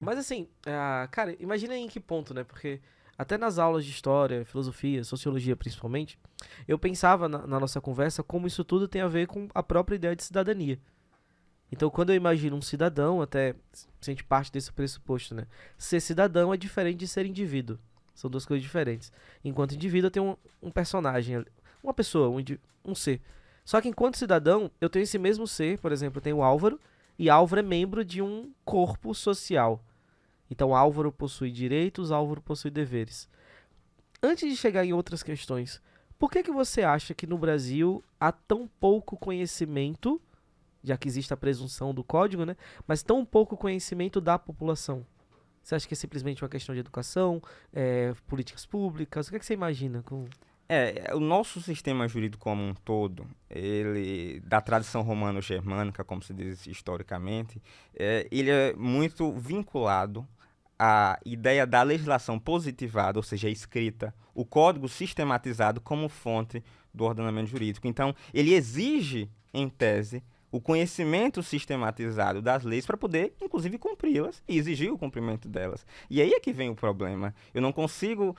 Mas assim, cara, imagina em que ponto, né? Porque até nas aulas de história, filosofia, sociologia principalmente, eu pensava na nossa conversa como isso tudo tem a ver com a própria ideia de cidadania. Então, quando eu imagino um cidadão, até se a gente parte desse pressuposto, né? Ser cidadão é diferente de ser indivíduo. São duas coisas diferentes. Enquanto indivíduo, eu tenho um personagem, uma pessoa, um ser. Só que enquanto cidadão, eu tenho esse mesmo ser, por exemplo, eu tenho o Álvaro, e Álvaro é membro de um corpo social. Então, Álvaro possui direitos, Álvaro possui deveres. Antes de chegar em outras questões, por que você acha que no Brasil há tão pouco conhecimento, já que existe a presunção do código, né? Mas tão pouco conhecimento da população? Você acha que é simplesmente uma questão de educação, políticas públicas? O que você imagina com... O nosso sistema jurídico como um todo, ele, da tradição romano-germânica, como se diz historicamente, ele é muito vinculado à ideia da legislação positivada, ou seja, escrita, o código sistematizado como fonte do ordenamento jurídico. Então, ele exige, em tese, o conhecimento sistematizado das leis para poder, inclusive, cumpri-las e exigir o cumprimento delas. E aí é que vem o problema. Eu não consigo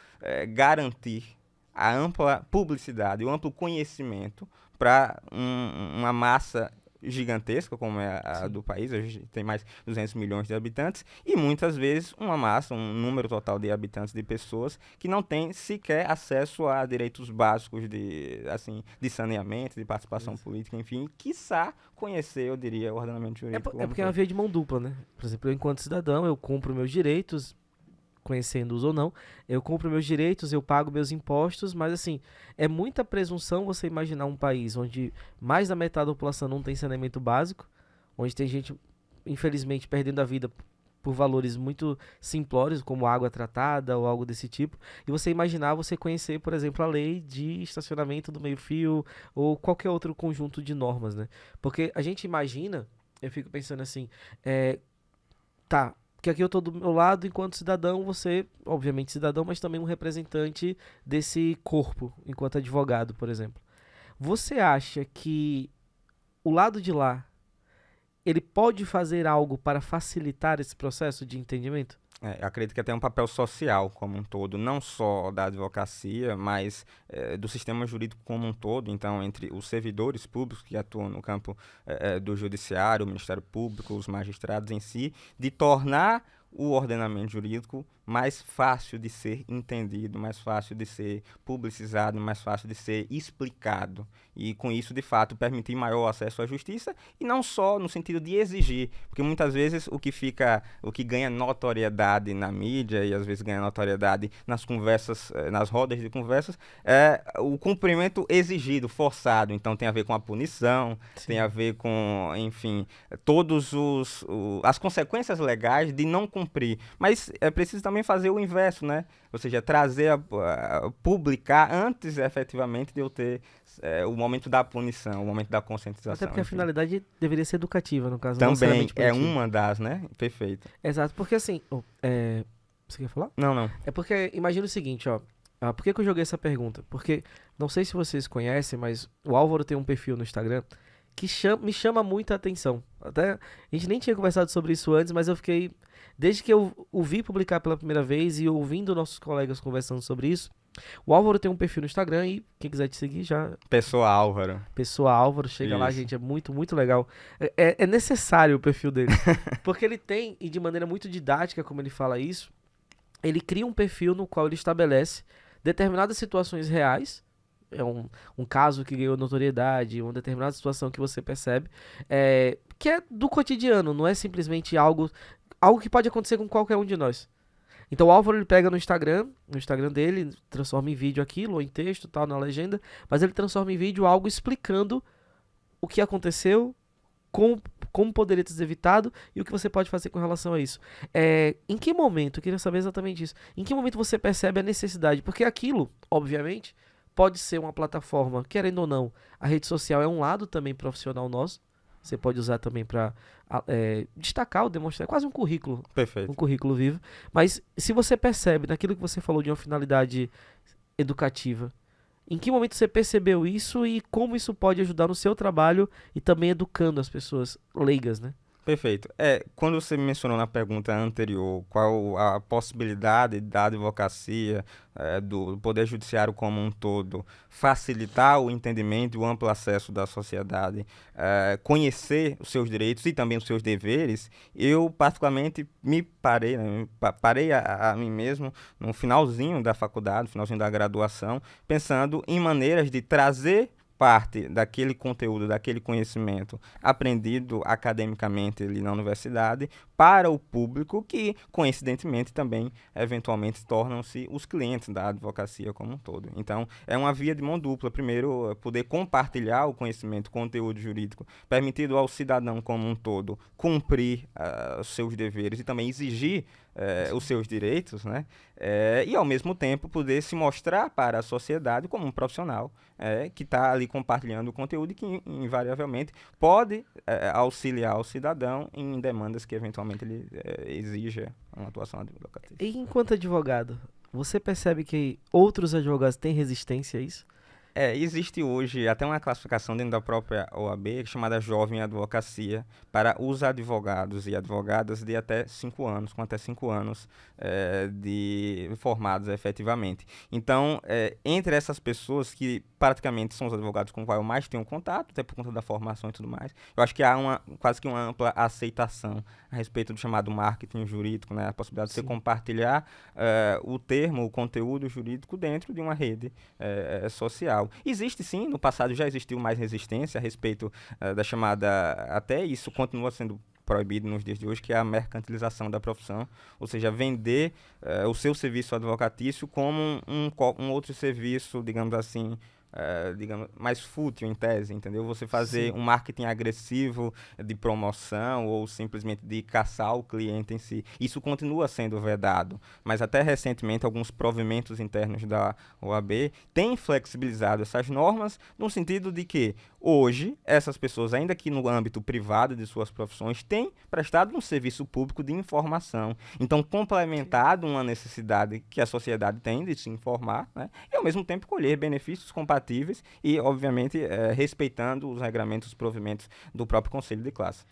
garantir a ampla publicidade, o amplo conhecimento para uma massa gigantesca, como é a Sim. do país. A gente tem mais de 200 milhões de habitantes, e muitas vezes uma massa, um número total de habitantes, de pessoas, que não tem sequer acesso a direitos básicos de, assim, de saneamento, de participação Isso. política, enfim, quiçá conhecer, eu diria, o ordenamento jurídico É como um porque é uma todo. via de mão dupla, né? Por exemplo, eu enquanto cidadão, eu cumpro meus direitos, conhecendo-os ou não, eu cumpro meus direitos, eu pago meus impostos, mas assim, é muita presunção você imaginar um país onde mais da metade da população não tem saneamento básico, onde tem gente, infelizmente, perdendo a vida por valores muito simplórios, como água tratada ou algo desse tipo, e você imaginar você conhecer, por exemplo, a lei de estacionamento do meio-fio ou qualquer outro conjunto de normas, né? Porque a gente imagina, eu fico pensando assim, é, tá, que aqui eu tô do meu lado enquanto cidadão, você, obviamente cidadão, mas também um representante desse corpo, enquanto advogado, por exemplo. Você acha que o lado de lá, ele pode fazer algo para facilitar esse processo de entendimento? Eu acredito que tem um papel social como um todo, não só da advocacia, mas do sistema jurídico como um todo. Então, entre os servidores públicos que atuam no campo do judiciário, o Ministério Público, os magistrados em si, de tornar o ordenamento jurídico mais fácil de ser entendido, mais fácil de ser publicizado, mais fácil de ser explicado. E com isso, de fato, permitir maior acesso à justiça, e não só no sentido de exigir, porque muitas vezes o que ganha notoriedade na mídia e às vezes ganha notoriedade nas conversas, nas rodas de conversas, é o cumprimento exigido, forçado. Então tem a ver com a punição, tem a Sim. ver com, enfim, todos as consequências legais de não cumprir. Mas é preciso também fazer o inverso, né? Ou seja, trazer publicar antes efetivamente de eu ter o momento da punição, o momento da Até conscientização, porque a enfim. finalidade deveria ser educativa, no caso, não Também necessariamente é punitiva. uma das, né? Perfeito. Exato, porque assim, você quer falar? Não, não. É porque imagina o seguinte, ó. Por que eu joguei essa pergunta? Porque não sei se vocês conhecem, mas o Álvaro tem um perfil no Instagram que me chama muita atenção. Até a gente nem tinha conversado sobre isso antes, mas eu fiquei desde que eu o vi publicar pela primeira vez e ouvindo nossos colegas conversando sobre isso. O Álvaro tem um perfil no Instagram e quem quiser te seguir já, Pessoa Álvaro. pessoa Álvaro, chega lá, Isso. gente, é muito, muito legal. É necessário o perfil dele, porque ele tem, e de maneira muito didática, como ele fala isso, ele cria um perfil no qual ele estabelece determinadas situações reais. É um caso que ganhou notoriedade, uma determinada situação que você percebe, que é do cotidiano, não é simplesmente algo que pode acontecer com qualquer um de nós. Então o Álvaro ele pega no Instagram dele, transforma em vídeo aquilo, ou em texto, tal, na legenda, mas ele transforma em vídeo algo explicando o que aconteceu, como poderia ter sido evitado e o que você pode fazer com relação a isso. Em que momento, eu queria saber exatamente isso, em que momento você percebe a necessidade? Porque aquilo, obviamente, pode ser uma plataforma, querendo ou não, a rede social é um lado também profissional nosso, você pode usar também para destacar ou demonstrar, é quase um Perfeito. currículo vivo, mas se você percebe naquilo que você falou de uma finalidade educativa, em que momento você percebeu isso e como isso pode ajudar no seu trabalho e também educando as pessoas leigas, né? Perfeito. Quando você mencionou na pergunta anterior qual a possibilidade da advocacia, do Poder Judiciário como um todo, facilitar o entendimento e o amplo acesso da sociedade, conhecer os seus direitos e também os seus deveres, eu particularmente parei a mim mesmo no finalzinho da faculdade, no finalzinho da graduação, pensando em maneiras de trazer parte daquele conteúdo, daquele conhecimento aprendido academicamente ali na universidade para o público que, coincidentemente, também, eventualmente, tornam-se os clientes da advocacia como um todo. Então, é uma via de mão dupla. Primeiro, poder compartilhar o conhecimento, o conteúdo jurídico, permitido ao cidadão como um todo cumprir os seus deveres e também exigir os seus direitos, né? E, ao mesmo tempo, poder se mostrar para a sociedade como um profissional que está ali compartilhando o conteúdo e que, invariavelmente, pode auxiliar o cidadão em demandas que, eventualmente, ele exija uma atuação advocatícia. E enquanto advogado, você percebe que outros advogados têm resistência a isso? Existe hoje até uma classificação dentro da própria OAB chamada Jovem Advocacia para os advogados e advogadas de até 5 anos, com até 5 anos de formados efetivamente. Então, entre essas pessoas que praticamente são os advogados com os quais eu mais tenho contato, até por conta da formação e tudo mais, eu acho que há quase que uma ampla aceitação a respeito do chamado marketing jurídico, né? A possibilidade de você compartilhar o termo, o conteúdo jurídico dentro de uma rede social. Existe sim, no passado já existiu mais resistência a respeito da chamada, até isso continua sendo proibido nos dias de hoje, que é a mercantilização da profissão, ou seja, vender o seu serviço advocatício como um outro serviço, digamos assim, mais fútil em tese, entendeu? Você fazer um marketing agressivo de promoção ou simplesmente de caçar o cliente em si. Isso continua sendo vedado, mas até recentemente alguns provimentos internos da OAB têm flexibilizado essas normas no sentido de que hoje essas pessoas, ainda que no âmbito privado de suas profissões, têm prestado um serviço público de informação. Então, complementado uma necessidade que a sociedade tem de se informar, né? E ao mesmo tempo colher benefícios compatíveis e, obviamente, respeitando os regramentos, os provimentos do próprio Conselho de Classe.